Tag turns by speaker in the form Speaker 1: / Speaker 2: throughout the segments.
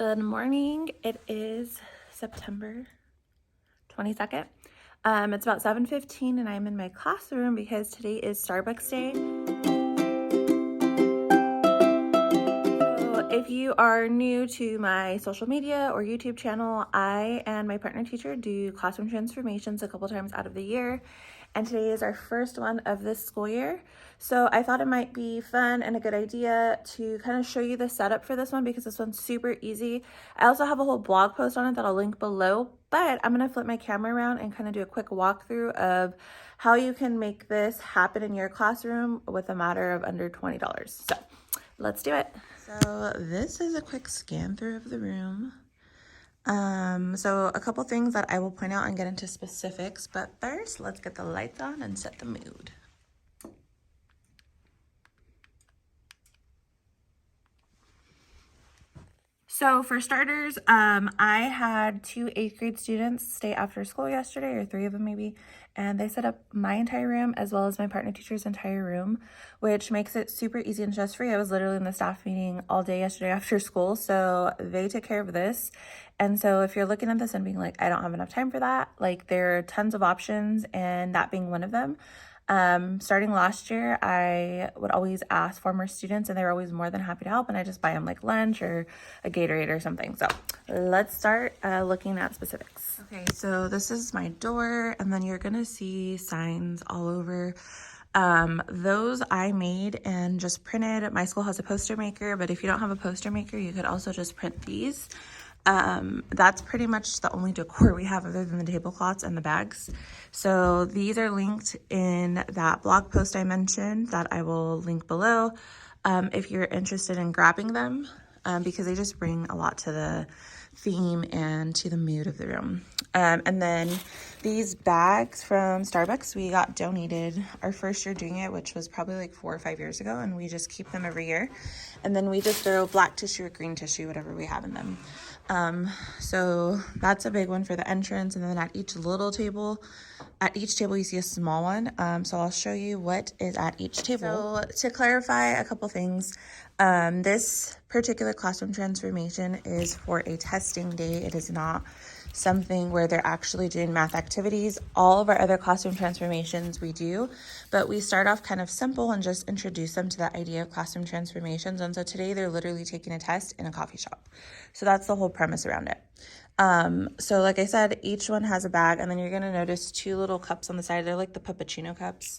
Speaker 1: Good morning. It is September 22nd. It's about 7:15 and I'm in my classroom because today is Starbucks Day. So if you are new to my social media or YouTube channel, I and my partner teacher do classroom transformations a couple times out of the year. And today is our first one of this school year. So I thought it might be fun and a good idea to kind of show you the setup for this one because this one's super easy. I also have a whole blog post on it that I'll link below, but I'm gonna flip my camera around and kind of do a quick walkthrough of how you can make this happen in your classroom with a matter of under $20. So let's do it. So this is a quick scan through of the room. So a couple things that I will point out and get into specifics, but first let's get the lights on and set the mood. So for starters, I had two 8th grade students stay after school yesterday, or 3 of them maybe, and they set up my entire room as well as my partner teacher's entire room, which makes it super easy and stress-free. I was literally in the staff meeting all day yesterday after school, so they took care of this. And so if you're looking at this and being like, I don't have enough time for that, like there are tons of options, and that being one of them. Starting last year, I would always ask former students and they were always more than happy to help, and I just buy them like lunch or a Gatorade or something. So let's start looking at specifics. Okay, so this is my door, and then you're gonna see signs all over. Those I made and just printed. My school has a poster maker, but if you don't have a poster maker, you could also just print these. That's pretty much the only decor we have other than the tablecloths and the bags. So these are linked in that blog post I mentioned that I will link below if you're interested in grabbing them, because they just bring a lot to the theme and to the mood of the room. And then these bags from Starbucks, we got donated our first year doing it, which was probably like 4 or 5 years ago, and we just keep them every year. And then we just throw black tissue or green tissue, whatever we have in them. So that's a big one for the entrance. And then at each table you see a small one. So I'll show you what is at each table. So to clarify a couple things, this particular classroom transformation is for a testing day. It is not something where they're actually doing math activities. All of our other classroom transformations we do, but we start off kind of simple and just introduce them to the idea of classroom transformations. And so today they're literally taking a test in a coffee shop. So that's the whole premise around it. So like I said, each one has a bag, and then you're gonna notice 2 little cups on the side. They're like the puppuccino cups.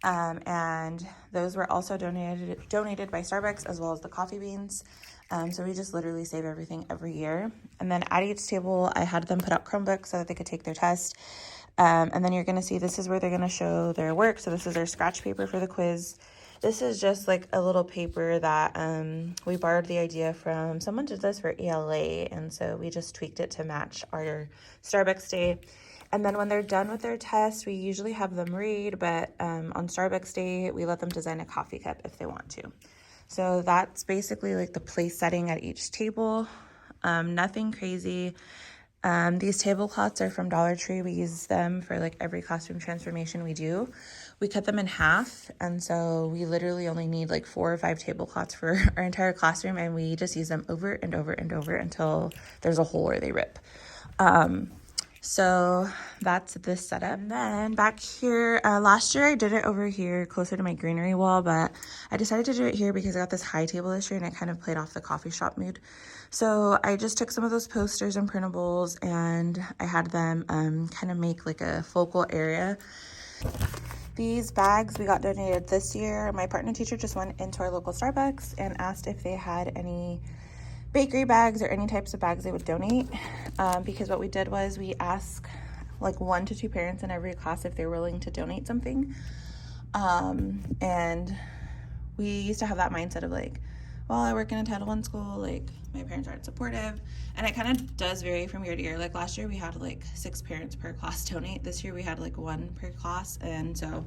Speaker 1: And those were also donated by Starbucks, as well as the coffee beans. So we just literally save everything every year. And then at each table, I had them put out Chromebooks so that they could take their test. And then you're going to see this is where they're going to show their work. So this is their scratch paper for the quiz. This is just like a little paper that we borrowed the idea from. Someone did this for ELA, and so we just tweaked it to match our Starbucks Day. And then when they're done with their test, we usually have them read, but on Starbucks Day, we let them design a coffee cup if they want to. So that's basically like the place setting at each table. Nothing crazy. These tablecloths are from Dollar Tree. We use them for like every classroom transformation we do. We cut them in half, and so we literally only need like 4 or 5 tablecloths for our entire classroom, and we just use them over and over and over until there's a hole or they rip. So that's this setup. And then back here, last year I did it over here closer to my greenery wall, but I decided to do it here because I got this high table this year and it kind of played off the coffee shop mood. So I just took some of those posters and printables and I had them kind of make like a focal area. These bags we got donated this year. My partner teacher just went into our local Starbucks and asked if they had any bakery bags or any types of bags they would donate, because what we did was we asked like 1 to 2 parents in every class if they're willing to donate something, and we used to have that mindset of like, well, I work in a Title I school, like my parents aren't supportive, and it kind of does vary from year to year. Like last year we had like 6 parents per class donate. This year we had like 1 per class, and so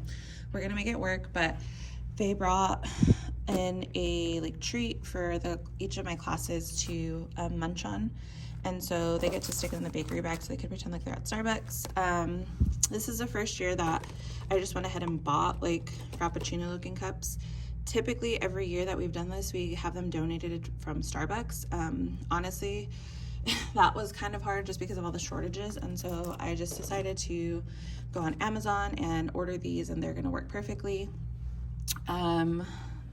Speaker 1: we're gonna make it work. But they brought in a like treat for each of my classes to munch on, and so they get to stick it in the bakery bag so they can pretend like they're at Starbucks. This is the first year that I just went ahead and bought like frappuccino looking cups typically every year that we've done this, we have them donated from Starbucks. Honestly, that was kind of hard just because of all the shortages, and so I just decided to go on Amazon and order these, and they're gonna work perfectly.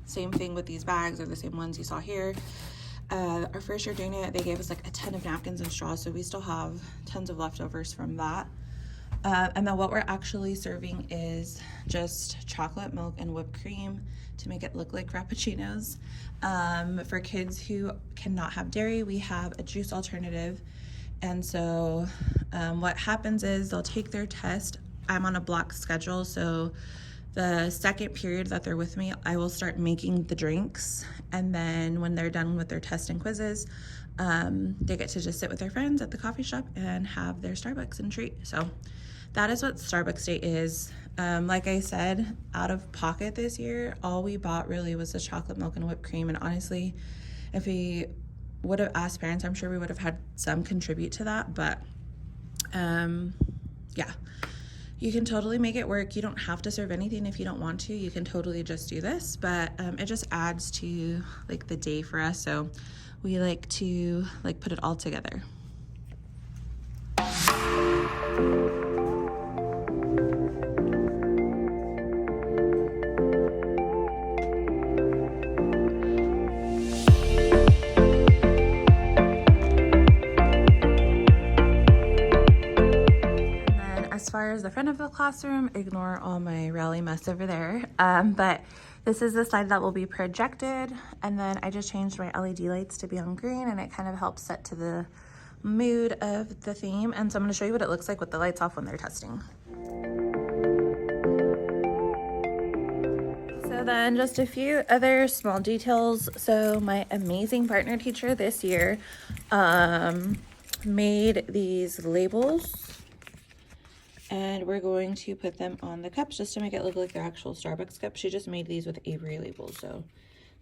Speaker 1: Same thing with these bags, are the same ones you saw here. Our first year doing it, they gave us like a ton of napkins and straws, so we still have tons of leftovers from that. And then what we're actually serving is just chocolate milk and whipped cream to make it look like frappuccinos. For kids who cannot have dairy, we have a juice alternative. And so what happens is they'll take their test. I'm on a block schedule, so the second period that they're with me, I will start making the drinks. And then when they're done with their test and quizzes, they get to just sit with their friends at the coffee shop and have their Starbucks and treat. So that is what Starbucks Day is. Like I said, out of pocket this year, all we bought really was the chocolate milk and whipped cream. And honestly, if we would have asked parents, I'm sure we would have had some contribute to that. But yeah, you can totally make it work. You don't have to serve anything if you don't want to. You can totally just do this, but it just adds to like the day for us. So we like to like put it all together. As far as the front of the classroom, ignore all my rally mess over there. But this is the slide that will be projected. And then I just changed my LED lights to be on green, and it kind of helps set to the mood of the theme. And so I'm going to show you what it looks like with the lights off when they're testing. So then just a few other small details. So my amazing partner teacher this year made these labels. And we're going to put them on the cups just to make it look like they're actual Starbucks cups. She just made these with Avery labels, so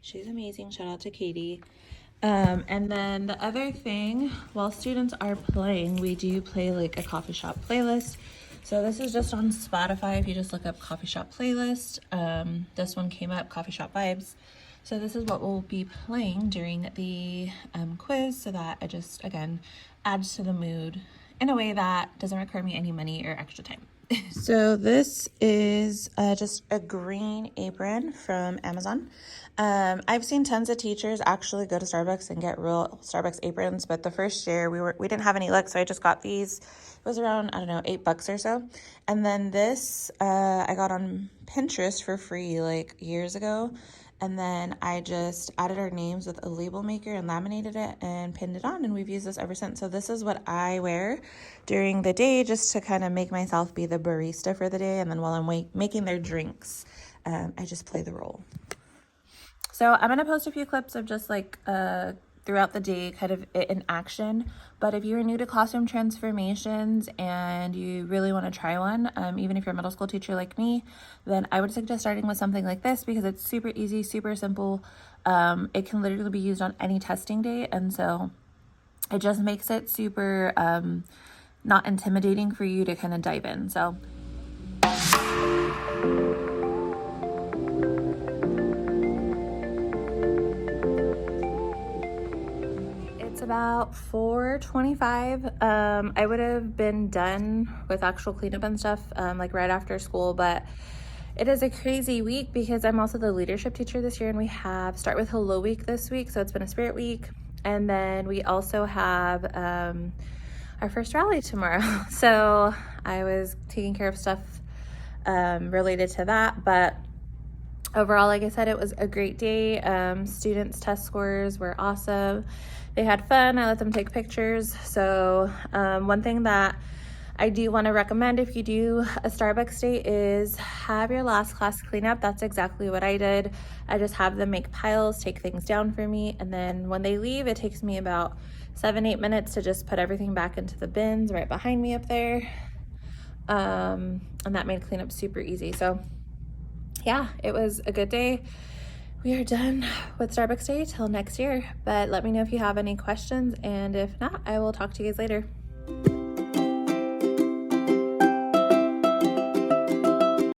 Speaker 1: she's amazing. Shout out to Katie. And then the other thing, while students are playing, we do play like a coffee shop playlist. So this is just on Spotify. If you just look up coffee shop playlist, this one came up, coffee shop vibes. So this is what we'll be playing during the quiz, so that it just, again, adds to the mood in a way that doesn't require me any money or extra time. So this is just a green apron from Amazon. I've seen tons of teachers actually go to Starbucks and get real Starbucks aprons, but the first year we didn't have any luck, so I just got these. It was around, I don't know, $8 or so. And then this I got on Pinterest for free like years ago. And then I just added our names with a label maker and laminated it and pinned it on, and we've used this ever since. So this is what I wear during the day, just to kind of make myself be the barista for the day. And then while I'm making their drinks, I just play the role. So I'm gonna post a few clips of just like throughout the day, kind of in action. But if you're new to classroom transformations and you really want to try one, even if you're a middle school teacher like me, then I would suggest starting with something like this, because it's super easy, super simple. It can literally be used on any testing day, and so it just makes it super not intimidating for you to kind of dive in. So about 4:25. I would have been done with actual cleanup and stuff like right after school, but it is a crazy week because I'm also the leadership teacher this year, and we have Start with Hello week this week, so it's been a spirit week. And then we also have our first rally tomorrow. So I was taking care of stuff related to that, but overall, like I said, it was a great day. Students' test scores were awesome. They had fun. I let them take pictures. So one thing that I do want to recommend if you do a Starbucks day is have your last class cleanup. That's exactly what I did. I just have them make piles, take things down for me, and then when they leave, it takes me about 7-8 minutes to just put everything back into the bins right behind me up there. And that made cleanup super easy. So yeah, it was a good day. We are done with Starbucks Day till next year, but let me know if you have any questions, and if not, I will talk to you guys later.